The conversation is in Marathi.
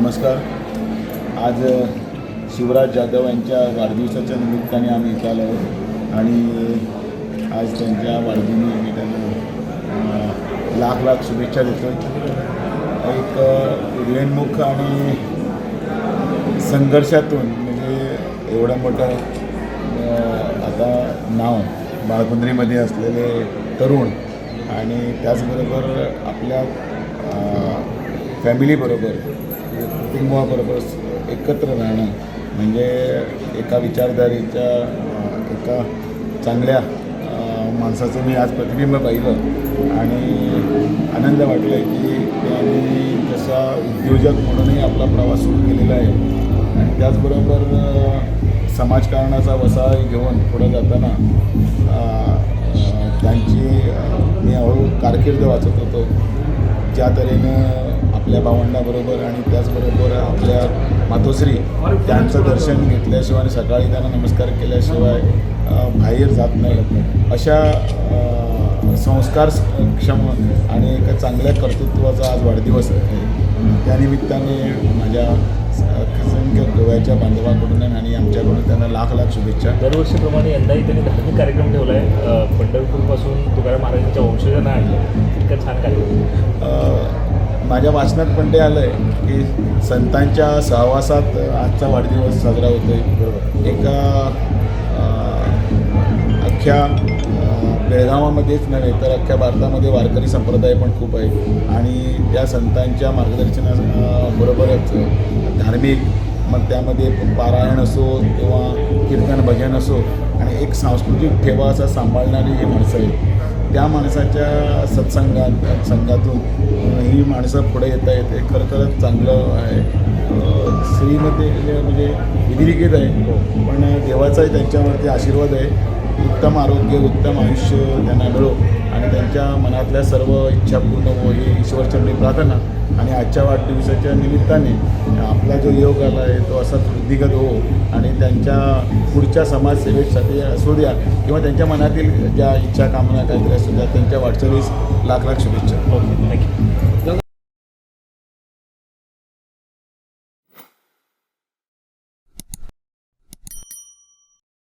नमस्कार. आज शिवराज जाधव यांच्या वाढदिवसाच्या निमित्ताने आम्ही इथं आलो आहोत आणि आज त्यांच्या वाढदिवसानिमित्त मी त्यांना लाख शुभेच्छा देतो. एक ऋणमुख आणि संघर्षातून म्हणजे एवढं मोठं आता नाव बाळकुंद्रीमध्ये असलेले तरुण आणि त्याचबरोबर आपल्या फॅमिलीबरोबर कुटुंबाबरोबर एकत्र राहणं म्हणजे एका विचारधारेच्या एका चांगल्या माणसाचं मी आज प्रतिबिंब पाहिलं आणि आनंद वाटला आहे की त्यांनी जसा उद्योजक म्हणूनही आपला प्रवास सुरू केलेला आहे आणि त्याचबरोबर समाजकारणाचा वसा घेऊन पुढं जाताना त्यांची मी हळूहळू कारकीर्द वाचत होतो. ज्या तऱ्हेनं आपल्या भावंडाबरोबर आणि त्याचबरोबर आपल्या मातोश्री त्यांचं दर्शन घेतल्याशिवाय आणि सकाळी त्यांना नमस्कार केल्याशिवाय बाहेर जात नाही अशा संस्कारक्षम आणि एका चांगल्या कर्तृत्वाचा आज वाढदिवस आहे. त्यानिमित्ताने माझ्या असंख्य गोव्याच्या बांधवाकडून आणि आमच्याकडून त्यांना लाख शुभेच्छा. दरवर्षीप्रमाणे यंदाही त्यांनी धार्मिक कार्यक्रम ठेवला आहे. पंढरपूरपासून तुकाराम महाराजांच्या वंशजांना आणलं. इतका छान कार्यक्रम माझ्या वाचनात पण ते आलं आहे की संतांच्या सहवासात आजचा वाढदिवस साजरा होतो आहे. बरोबर. एका अख्ख्या बेळगावामध्येच नव्हे तर अख्ख्या भारतामध्ये वारकरी संप्रदाय पण खूप आहे आणि त्या संतांच्या मार्गदर्शनाबरोबरच धार्मिक मग त्यामध्ये पारायण असो किंवा कीर्तन भजन असो आणि एक सांस्कृतिक ठेवा असा सांभाळणारी ही माणसं आहेत. त्या माणसाच्या संघातून ही माणसं पुढे येता येते खरंच चांगलं आहे. स्त्रीमध्ये म्हणजे विधिलिखित आहे पण देवाचाही त्यांच्यावरती आशीर्वाद आहे. उत्तम आरोग्य उत्तम आयुष्य त्यांना मिळो आणि त्यांच्या मनातल्या सर्व इच्छा पूर्ण हो ही ईश्वरचरणी प्रार्थना. आणि आजच्या वाढदिवसाच्या निमित्ताने आपला जो योग आला आहे तो असाच वृद्धिगत हो आणि त्यांच्या पुढच्या समाजसेवेसाठी असू द्या किंवा त्यांच्या मनातील ज्या इच्छा कामना काहीतरी असू द्या त्यांच्या वाटचालीस लाख शुभेच्छा. Okay, thank you.